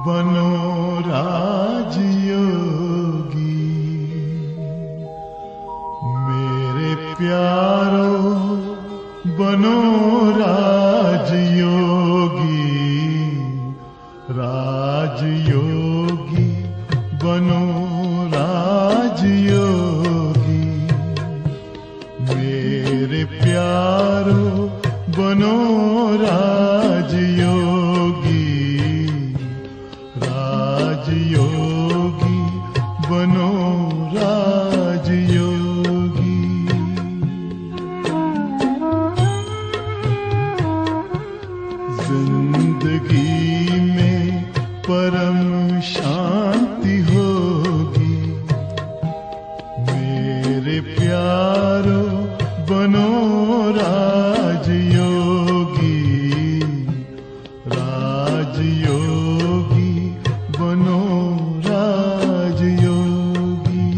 बनो राजयोगी मेरे प्यारो, बनो राजयोगी, राजयोगी बनो राजयोगी मेरे प्यारो, बनो राजयोगी, राजयोगी बनो राजयोगी। जिंदगी में परम शांति होगी मेरे प्यारो, बनो राजयोगी, राजयोगी बनो राजयोगी।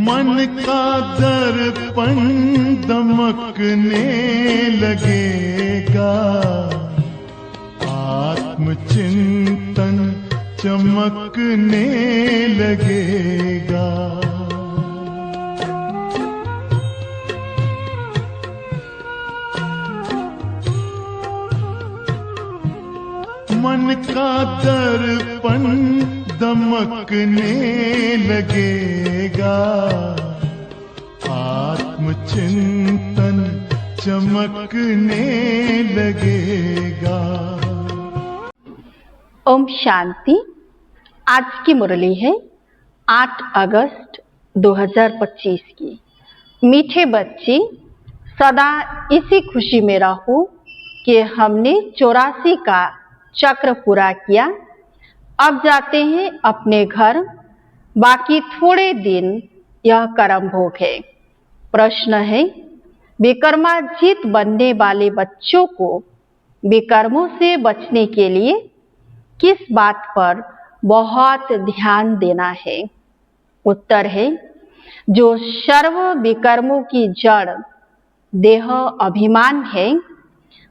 मन का दर्पण दमकने लगेगा, आत्मचिंतन चमकने लगेगा। मन का दर्पण दमकने लगेगा, आत्मचिंतन चमकने लगेगा। ओम शांति। आज की मुरली है 8 अगस्त 2025 की। मीठे बच्चे, सदा इसी खुशी में रहो कि हमने 84 का चक्र पूरा किया। अब जाते हैं अपने घर। बाकी थोड़े दिन यह कर्म भोग है। प्रश्न है, विकर्माजित बनने वाले बच्चों को विकर्मों से बचने के लिए किस बात पर बहुत ध्यान देना है? उत्तर है, जो सर्व विकर्मों की जड़ देह अभिमान है,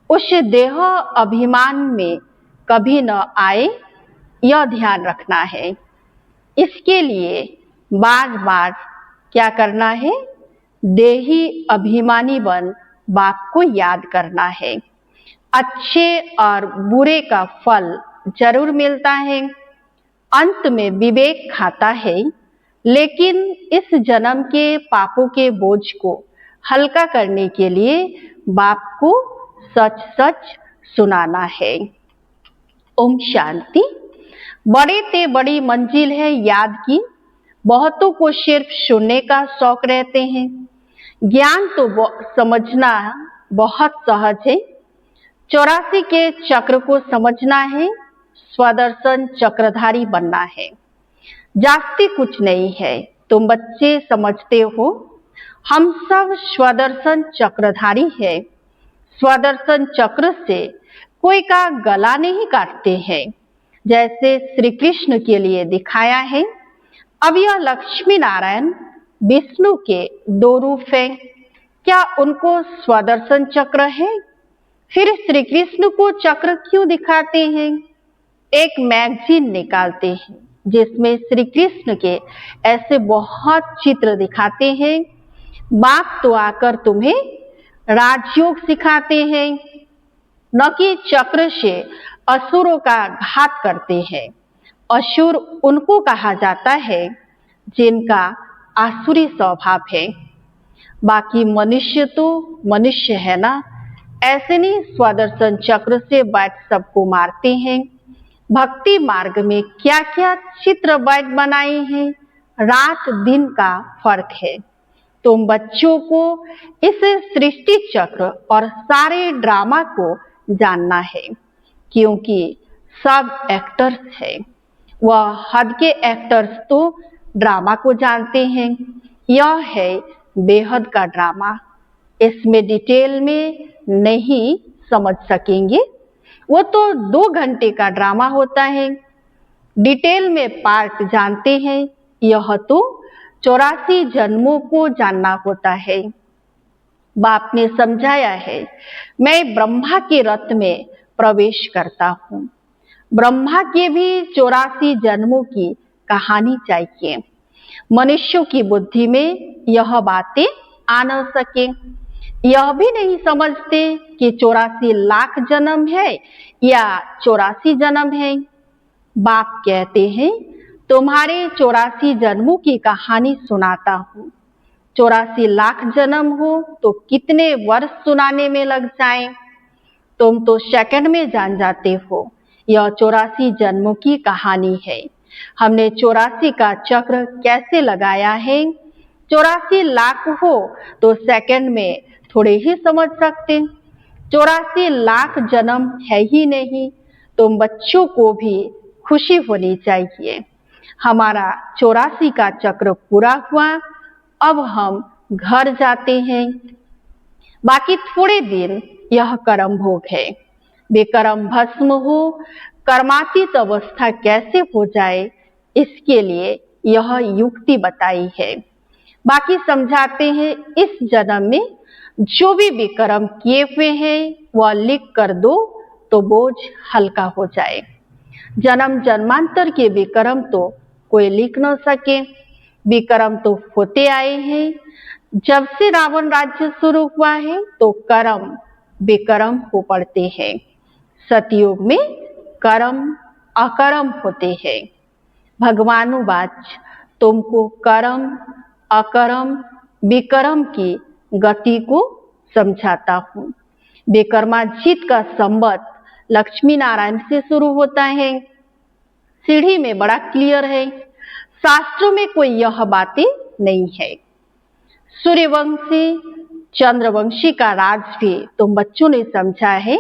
उस देह अभिमान में कभी न आए, यह ध्यान रखना है। इसके लिए बार बार क्या करना है? देही अभिमानी बन बाप को याद करना है। अच्छे और बुरे का फल जरूर मिलता है। अंत में विवेक खाता है, लेकिन इस जन्म के पापों के बोझ को हल्का करने के लिए बाप को सच सच सुनाना है। ओम शांति। बड़े ते बड़ी मंजिल है याद की। बहुतों को सिर्फ सुनने का शौक रहते हैं। ज्ञान तो समझना बहुत सहज है। 84 के चक्र को समझना है। स्वदर्शन चक्रधारी बनना है। जास्ती कुछ नहीं है। तुम बच्चे समझते हो, हम सब स्वदर्शन चक्रधारी है। स्वदर्शन चक्र से कोई का गला नहीं काटते हैं, जैसे श्री कृष्ण के लिए दिखाया है। अब यह लक्ष्मी नारायण विष्णु के 2 रूप हैं। क्या उनको स्वदर्शन चक्र है? फिर श्री कृष्ण को चक्र क्यों दिखाते हैं? एक मैगजीन निकालते हैं जिसमें श्री कृष्ण के ऐसे बहुत चित्र दिखाते हैं। बाप तो आकर तुम्हें राजयोग सिखाते हैं, न कि चक्र से असुरों का घात करते हैं। असुर उनको कहा जाता है जिनका आसुरी स्वभाव है। बाकी मनुष्य तो मनुष्य है ना, ऐसे नहीं स्वदर्शन चक्र से बैठ सबको मारते हैं। भक्ति मार्ग में क्या क्या चित्र बैठ बनाए हैं, रात दिन का फर्क है। तुम बच्चों को इस सृष्टि चक्र और सारे ड्रामा को जानना है, क्योंकि सब एक्टर्स हैं। वह हद के एक्टर्स तो ड्रामा को जानते हैं। यह है बेहद का ड्रामा। इसमें डिटेल में नहीं समझ सकेंगे। वो तो 2 घंटे का ड्रामा होता है। डिटेल में पार्ट जानते हैं, यह तो 84 जन्मों को जानना होता है। बाप ने समझाया है, मैं ब्रह्मा के रथ में प्रवेश करता हूँ। ब्रह्मा के भी 84 जन्मों की कहानी चाहिए। मनुष्यों की बुद्धि में यह बातें आ न सके। यह भी नहीं समझते कि 84 लाख जन्म है या 84 जन्म है। बाप कहते हैं, तुम्हारे 84 जन्मों की कहानी सुनाता हूँ। 84 लाख जन्म हो तो कितने वर्ष सुनाने में लग जाएं? तुम तो सेकंड में जान जाते हो। यह 84 जन्मों की कहानी है। हमने 84 का चक्र कैसे लगाया है? 84 लाख हो तो सेकंड में थोड़े ही समझ सकते। 84 लाख जन्म है ही नहीं। तुम बच्चों को भी खुशी होनी चाहिए। हमारा 84 का चक्र पूरा हुआ, अब हम घर जाते हैं। बाकी थोड़े दिन यह कर्म भोग है। बेकर्म भस्म हो, कर्मातीत अवस्था कैसे हो जाए, इसके लिए यह युक्ति बताई है। बाकी समझाते हैं, इस जन्म में जो भी विकर्म किए हुए हैं वह लिख कर दो तो बोझ हल्का हो जाए। जन्म जन्मांतर के विकर्म तो कोई लिख न सके। विकर्म तो होते आए हैं। जब से रावण राज्य शुरू हुआ है तो कर्म विकर्म हो पड़ते हैं। सतयुग में कर्म अकर्म होते हैं। भगवानुवाच, तुमको कर्म अकर्म विकर्म की गति को समझाता हूँ। विकर्माजीत का संबत लक्ष्मी नारायण से शुरू होता है। सीढ़ी में बड़ा क्लियर है। शास्त्रों में कोई यह बातें नहीं है। सूर्यवंशी चंद्रवंशी का राज भी तुम बच्चों ने समझा है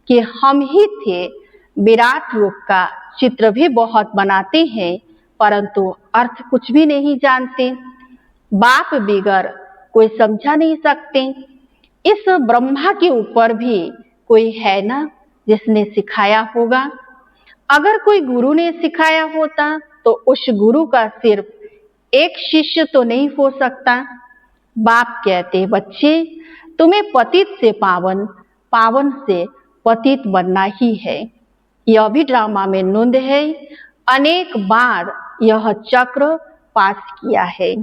कि हम ही थे। विराट रूप का चित्र भी बहुत बनाते हैं, परंतु अर्थ कुछ भी नहीं जानते। बाप बिगर कोई समझा नहीं सकते। इस ब्रह्मा के ऊपर भी कोई है ना जिसने सिखाया होगा। अगर कोई गुरु ने सिखाया होता तो उस गुरु का सिर्फ एक शिष्य तो नहीं हो सकता। बाप कहते, बच्चे तुम्हें पतित से पावन, पावन से पतित बनना ही है। यह भी ड्रामा में नोंद है। अनेक बार यह चक्र पास किया है,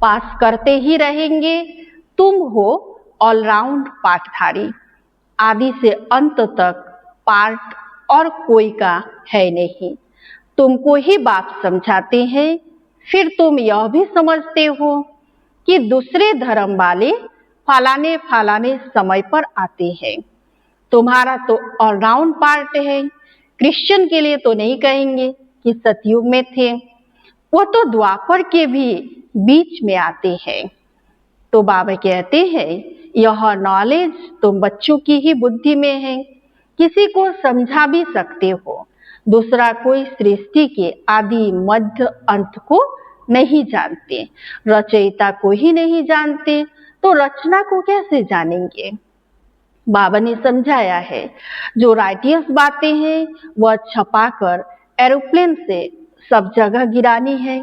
पास करते ही रहेंगे। तुम हो ऑलराउंड पाठधारी। आदि से अंत तक पार्ट और कोई का है नहीं। तुमको ही बाप समझाते हैं। फिर तुम यह भी समझते हो कि दूसरे धर्म वाले फलाने फलाने समय पर आते हैं। तुम्हारा तो ऑलराउंड पार्ट है। क्रिश्चियन के लिए तो नहीं कहेंगे कि सतयुग में थे, वो तो द्वापर के भी बीच में आते हैं। तो बाबा कहते हैं, यह नॉलेज तुम बच्चों की ही बुद्धि में है। किसी को समझा भी सकते हो। दूसरा कोई सृष्टि के आदि मध्य अंत को नहीं जानते। रचयिता को ही नहीं जानते तो रचना को कैसे जानेंगे? बाबा ने समझाया है, जो राइटियस बातें हैं वह छपाकर एरोप्लेन से सब जगह गिरानी है।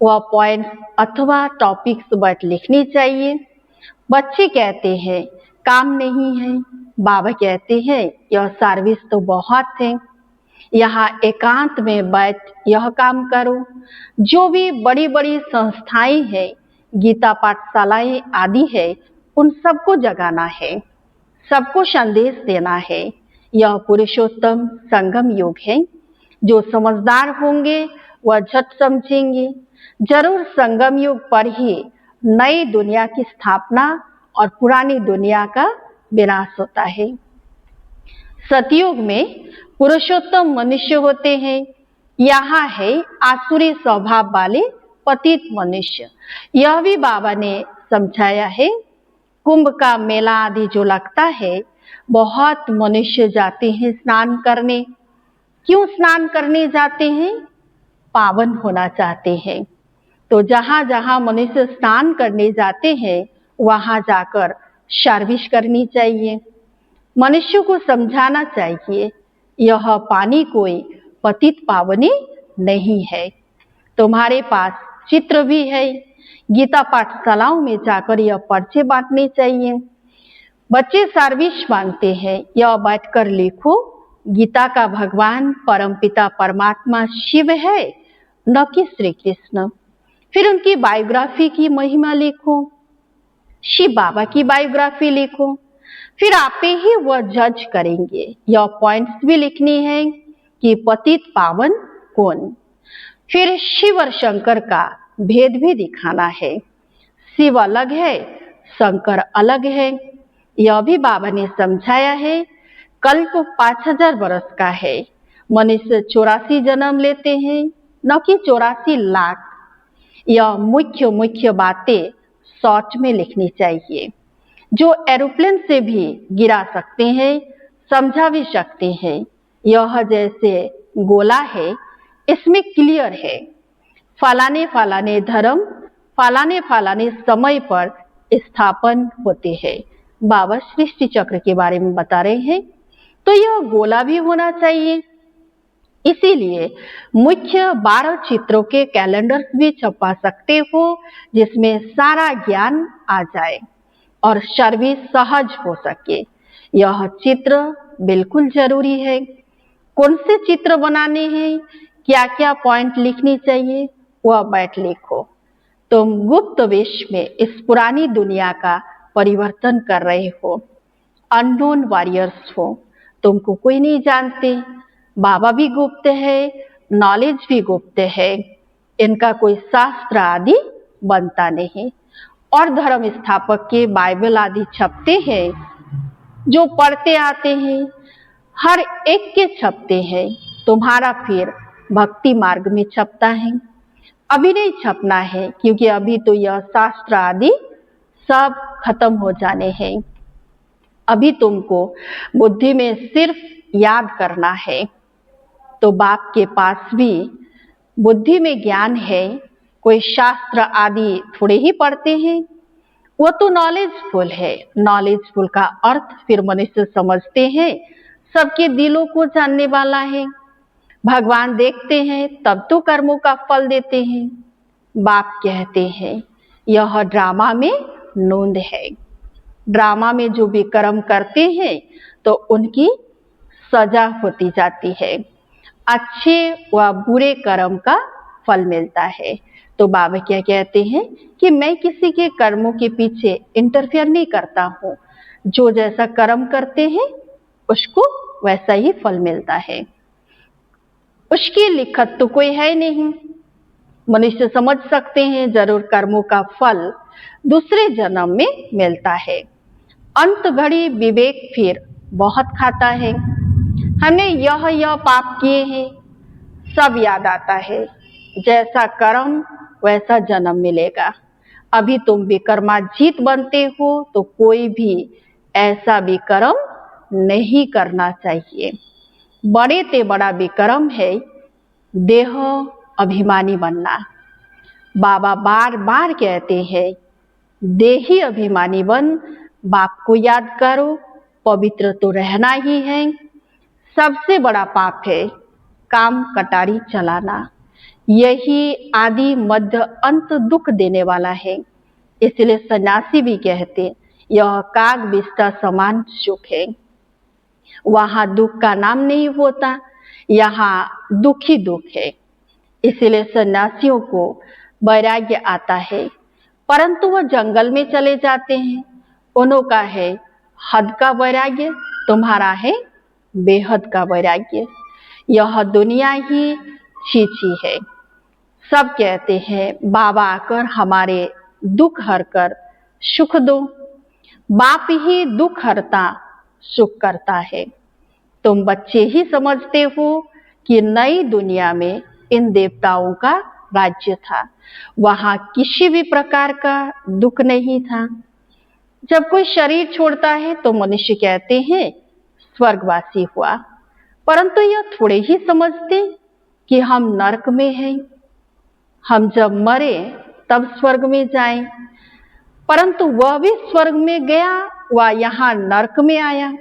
वह पॉइंट्स अथवा टॉपिक्स बट लिखनी चाहिए। बच्चे कहते हैं काम नहीं है। बाबा कहते हैं यह सर्विस तो बहुत है। यहाँ एकांत में बैठ यह काम करो। जो भी बड़ी बड़ी संस्थाएं हैं, गीता पाठशालाएं आदि है, उन सबको जगाना है, सबको संदेश देना है। यह पुरुषोत्तम संगम योग है। जो समझदार होंगे वह झट समझेंगे। जरूर संगम युग पर ही नई दुनिया की स्थापना और पुरानी दुनिया का विनाश होता है। सतयुग में पुरुषोत्तम मनुष्य होते हैं। यहाँ है आसुरी स्वभाव वाले पतित मनुष्य। यह भी बाबा ने समझाया है। कुंभ का मेला आदि जो लगता है, बहुत मनुष्य जाते हैं स्नान करने। क्यों स्नान करने जाते हैं? पावन होना चाहते हैं। तो जहां जहां मनुष्य स्नान करने जाते हैं वहां जाकर सर्विस करनी चाहिए। मनुष्य को समझाना चाहिए यह पानी कोई पतित पावनी नहीं है। तुम्हारे पास चित्र भी है, गीता पाठशालाओं में जाकर यह पर्चे बांटने चाहिए। बच्चे सर्विस मांगते हैं, यह बैठकर लिखो गीता का भगवान परमपिता परमात्मा शिव है, न कि श्री कृष्ण। फिर उनकी बायोग्राफी की महिमा लिखो, शिव बाबा की बायोग्राफी लिखो, फिर आप ही वह जज करेंगे। यह पॉइंट्स भी लिखनी है कि पतित पावन कौन। फिर शिव और शंकर का भेद भी दिखाना है। शिव अलग है, शंकर अलग है। यह भी बाबा ने समझाया है। कल्प 5000 वर्ष का है। मनुष्य 84 जन्म लेते हैं, न कि 84 लाख। यह मुख्य बातें शॉर्ट में लिखनी चाहिए, जो एरोप्लेन से भी गिरा सकते हैं, समझा भी सकते हैं। यह जैसे गोला है, इसमें क्लियर है फलाने धर्म फलाने समय पर स्थापन होते हैं। बाबा सृष्टि चक्र के बारे में बता रहे हैं, तो यह गोला भी होना चाहिए। इसीलिए मुख्य 12 चित्रों के कैलेंडर्स भी छपा सकते हो, जिसमें सारा ज्ञान आ जाए और सर्विस सहज हो सके। यह चित्र बिल्कुल जरूरी है। कौन से चित्र बनाने हैं, क्या क्या पॉइंट लिखनी चाहिए, वह बैठ लिखो। तुम गुप्त वेश में इस पुरानी दुनिया का परिवर्तन कर रहे हो। अननोन वॉरियर्स हो, तुमको कोई नहीं जानते। बाबा भी गुप्त है, नॉलेज भी गुप्त है। इनका कोई शास्त्र आदि बनता नहीं। और धर्म स्थापक के बाइबल आदि छपते हैं, जो पढ़ते आते हैं, हर एक के छपते हैं। तुम्हारा फिर भक्ति मार्ग में छपता है। अभी नहीं छपना है, क्योंकि अभी तो यह शास्त्र आदि सब खत्म हो जाने हैं। अभी तुमको बुद्धि में सिर्फ याद करना है। तो बाप के पास भी बुद्धि में ज्ञान है, कोई शास्त्र आदि थोड़े ही पढ़ते हैं। वो तो नॉलेजफुल है। नॉलेजफुल का अर्थ फिर मनुष्य समझते हैं, सबके दिलों को जानने वाला है। भगवान देखते हैं, तब तो कर्मों का फल देते हैं। बाप कहते हैं यह ड्रामा में नोंद है। ड्रामा में जो भी कर्म करते हैं तो उनकी सजा होती जाती है। अच्छे व बुरे कर्म का फल मिलता है। तो बाबा क्या कहते हैं कि मैं किसी के कर्मों के पीछे इंटरफेयर नहीं करता हूँ। जो जैसा कर्म करते हैं उसको वैसा ही फल मिलता है। उसकी लिखत तो कोई है नहीं। मनुष्य समझ सकते हैं जरूर कर्मों का फल दूसरे जन्म में मिलता है। अंत घड़ी विवेक फिर बहुत खाता है। हमने यह पाप किए हैं, सब याद आता है। जैसा कर्म वैसा जन्म मिलेगा। अभी तुम विकर्माजीत बनते हो, तो कोई भी ऐसा विकर्म नहीं करना चाहिए। बड़े ते बड़ा विकर्म है देह अभिमानी बनना। बाबा बार बार कहते हैं देही अभिमानी बन, बाप को याद करो, पवित्र तो रहना ही है। सबसे बड़ा पाप है काम कटारी चलाना। यही आदि मध्य अंत दुख देने वाला है। इसलिए सन्यासी भी कहते यह काग बिस्टा समान सुख है। वहां दुख का नाम नहीं होता, यहाँ दुख ही दुख है। इसलिए सन्यासियों को वैराग्य आता है, परंतु वह जंगल में चले जाते हैं। उनका है हद का वैराग्य, तुम्हारा है बेहद का वैराग्य। यह दुनिया ही छीछी है। सब कहते हैं बाबा आकर हमारे दुख हर कर सुख दो। बाप ही दुख हरता सुख करता है। तुम बच्चे ही समझते हो कि नई दुनिया में इन देवताओं का राज्य था, वहां किसी भी प्रकार का दुख नहीं था। जब कोई शरीर छोड़ता है तो मनुष्य कहते हैं स्वर्गवासी हुआ, परंतु यह थोड़े ही समझते कि हम नरक में हैं। हम जब मरे तब स्वर्ग में जाएं, परंतु वह भी स्वर्ग में गया व यहाँ नरक में आया।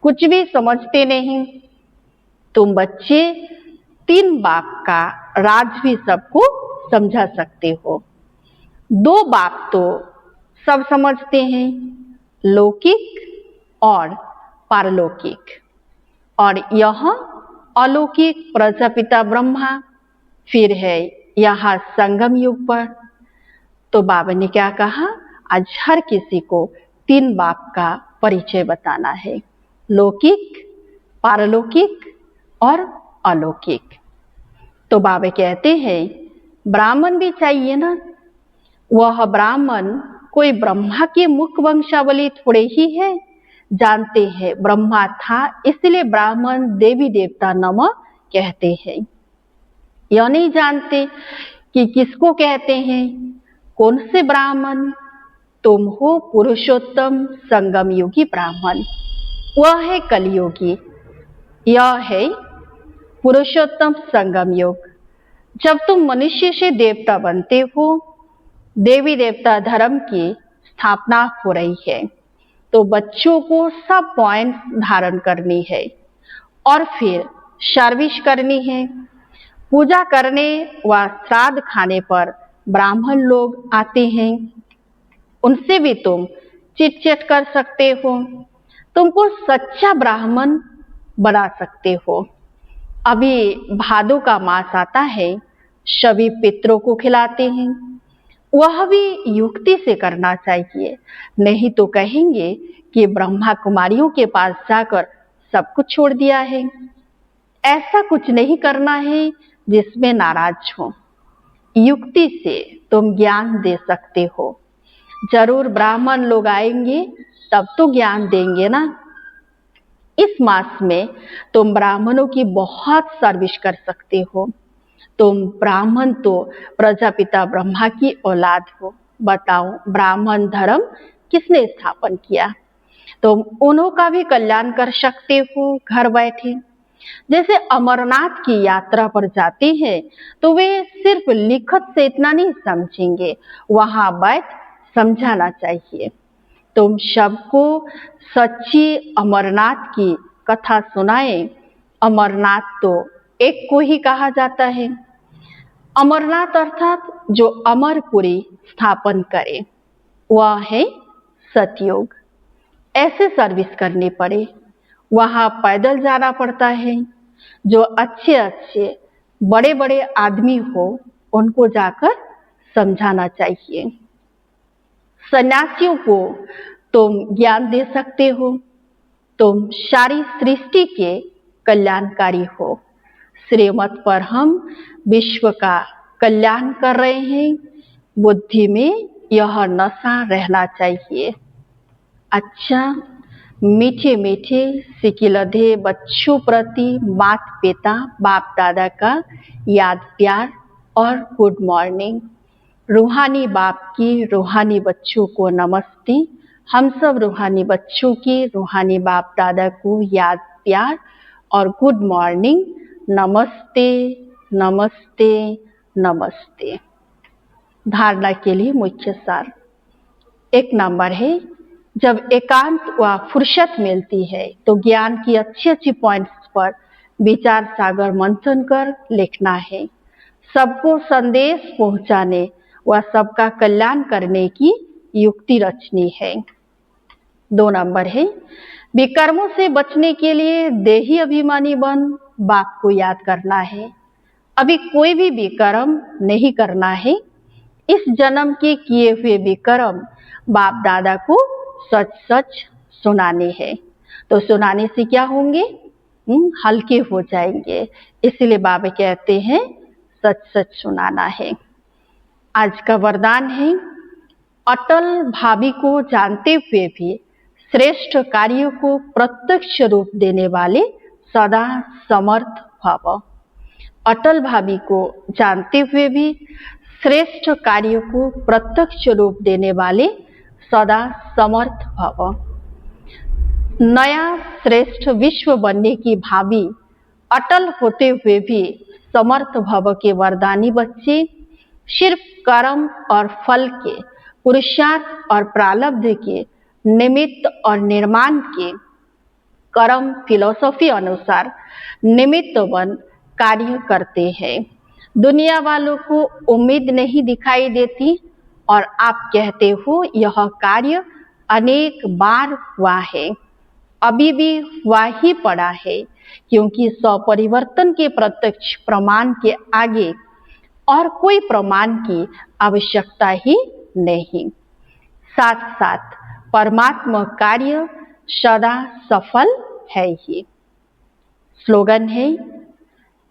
कुछ भी समझते नहीं। तुम बच्चे 3 बाप का राज भी सबको समझा सकते हो। 2 बाप तो सब समझते हैं, लौकिक और पारलौकिक, और यह अलौकिक प्रजापिता ब्रह्मा, फिर है यहाँ संगम युग पर। तो बाबा ने क्या कहा, आज हर किसी को 3 बाप का परिचय बताना है, लौकिक, पारलौकिक और अलौकिक। तो बाबा कहते हैं ब्राह्मण भी चाहिए ना। वह ब्राह्मण कोई ब्रह्मा के मुख वंशावली थोड़े ही है। जानते हैं ब्रह्मा था, इसलिए ब्राह्मण देवी देवता नमः कहते हैं। यह नहीं जानते कि किसको कहते हैं, कौन से ब्राह्मण। तुम हो पुरुषोत्तम संगम योगी ब्राह्मण, वह है कलियोगी, यह है पुरुषोत्तम संगम योग। जब तुम मनुष्य से देवता बनते हो, देवी देवता धर्म की स्थापना हो रही है, तो बच्चों को सब पॉइंट्स धारण करनी है और फिर सर्विस करनी है। पूजा करने व श्राद्ध खाने पर ब्राह्मण लोग आते हैं, उनसे भी तुम चिट चैट कर सकते हो, तुमको सच्चा ब्राह्मण बना सकते हो। अभी भादों का मास आता है, सभी पितरों को खिलाते हैं, वह भी युक्ति से करना चाहिए, नहीं तो कहेंगे कि ब्रह्मा कुमारियों के पास जाकर सब कुछ छोड़ दिया है। ऐसा कुछ नहीं करना है जिसमें नाराज हो। युक्ति से तुम ज्ञान दे सकते हो। जरूर ब्राह्मण लोग आएंगे तब तो ज्ञान देंगे ना। इस मास में तुम ब्राह्मणों की बहुत सर्विस कर सकते हो। तुम ब्राह्मण तो प्रजापिता ब्रह्मा की औलाद हो। बताओ ब्राह्मण धर्म किसने स्थापन किया? तुम उन्हों का भी कल्याण कर सकते हो घर बैठे। जैसे अमरनाथ की यात्रा पर जाते हैं तो वे सिर्फ लिखत से इतना नहीं समझेंगे, वहां बैठ समझाना चाहिए। तुम सबको सच्ची अमरनाथ की कथा सुनाए। अमरनाथ तो एक को ही कहा जाता है। अमरनाथ अर्थात जो अमरपुरी स्थापन करे, वह है सतयुग। ऐसे सर्विस करनी पड़े, वहां पैदल जाना पड़ता है। जो अच्छे अच्छे बड़े बड़े आदमी हो, उनको जाकर समझाना चाहिए। सन्यासियों को तुम ज्ञान दे सकते हो। तुम सारी सृष्टि के कल्याणकारी हो। श्रीमत पर हम विश्व का कल्याण कर रहे हैं। बुद्धि में यह नशा रहना चाहिए। अच्छा, मीठे मीठे सिकिलधे बच्चों प्रति माता पिता बाप दादा का याद प्यार और गुड मॉर्निंग। रूहानी बाप की रूहानी बच्चों को नमस्ते। हम सब रूहानी बच्चों की रूहानी बाप दादा को याद प्यार और गुड मॉर्निंग। नमस्ते नमस्ते नमस्ते। धारणा के लिए मुख्य सार। 1 नंबर है, जब एकांत व फुर्सत मिलती है तो ज्ञान की अच्छी अच्छी पॉइंट्स पर विचार सागर मंथन कर लिखना है। सबको संदेश पहुंचाने व सबका कल्याण करने की युक्ति रचनी है। 2 नंबर है, विकर्मों से बचने के लिए देही अभिमानी बन बाप को याद करना है। अभी कोई भी विकर्म नहीं करना है। इस जन्म के किए हुए विकर्म बाप दादा को सच सच सुनाने हैं। तो सुनाने से क्या होंगे? हल्के हो जाएंगे। इसलिए बाबा कहते हैं सच सच सुनाना है। आज का वरदान है, अटल भावी को जानते हुए भी श्रेष्ठ कार्यों को प्रत्यक्ष रूप देने वाले सदा समर्थ भव। अटल भावी को जानते हुए भी श्रेष्ठ कार्यों को प्रत्यक्ष रूप देने वाले सदा समर्थ भव। नया श्रेष्ठ विश्व बनने की भावी अटल होते हुए भी समर्थ भव के वरदानी बच्चे सिर्फ कर्म और फल के, पुरुषार्थ और प्रारब्ध के, निमित्त और निर्माण के कर्म फिलॉसफी अनुसार निमित्त बन कार्य करते हैं। दुनिया वालों को उम्मीद नहीं दिखाई देती और आप कहते हो यह कार्य अनेक बार हुआ है, अभी भी हुआ ही पड़ा है, क्योंकि स्वपरिवर्तन के प्रत्यक्ष प्रमाण के आगे और कोई प्रमाण की आवश्यकता ही नहीं। साथ साथ परमात्मा कार्य सदा सफल है ही। स्लोगन है,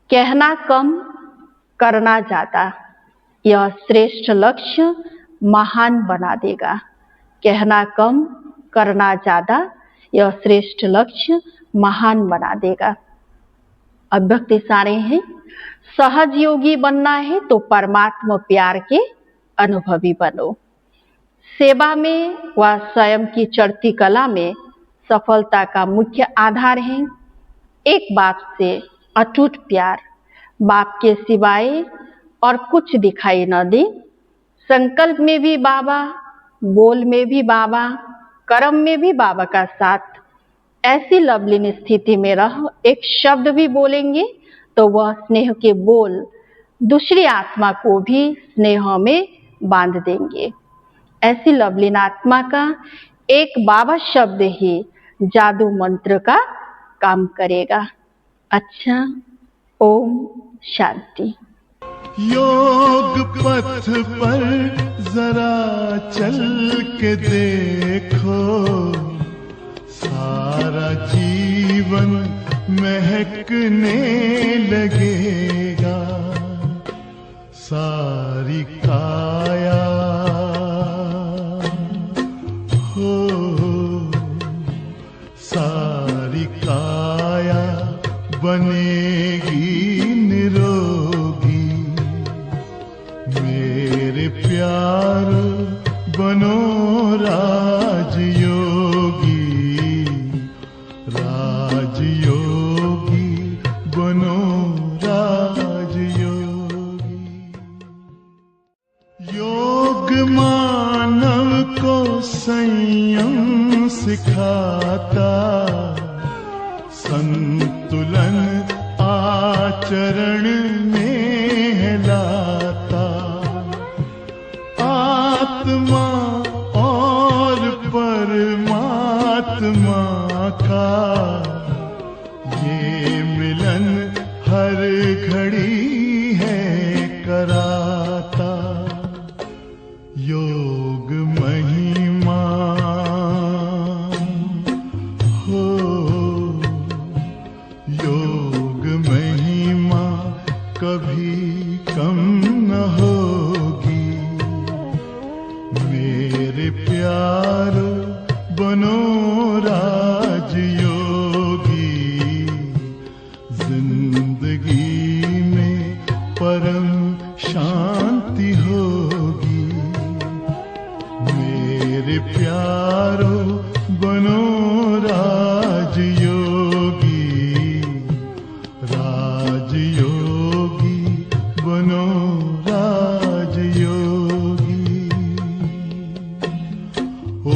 कहना कम करना ज्यादा, यह श्रेष्ठ लक्ष्य महान बना देगा। कहना कम करना ज्यादा, यह श्रेष्ठ लक्ष्य महान बना देगा। अभ्यक्ति सारे हैं, सहज योगी बनना है तो परमात्मा प्यार के अनुभवी बनो। सेवा में व स्वयं की चढ़ती कला में सफलता का मुख्य आधार है एक बाप से अटूट प्यार, बाप के सिवाय और कुछ दिखाई न दे। संकल्प में भी बाबा, बोल में भी बाबा, कर्म में भी बाबा का साथ। ऐसी लवलीन स्थिति में रह एक शब्द भी बोलेंगे तो वह स्नेह के बोल दूसरी आत्मा को भी स्नेह में बांध देंगे। ऐसी लवलीन आत्मा का एक बाबा शब्द ही जादू मंत्र का काम करेगा। अच्छा, ओम शांति। योग पथ पर जरा चल के देखो, सारा जीवन महकने लगेगा। सारी काया हो, सारी काया बनेगी निरोगी। मेरे प्यार बनो राजयोगी, राजयोगी बनो राजयोगी। योग मानव को संयम सिखाता, संतुलन आचरण में लाता। आत्मा और परमात्मा का ये मिलन हर घड़ी है कराता। योग महिमा हो, योग महिमा कभी कम न होगी। मेरे प्यार बनो राजयोगी, जिंदगी में परम शांति होगी। मेरे प्यारो बनो राजयोगी, राजयोगी बनो राजयोगी। ओ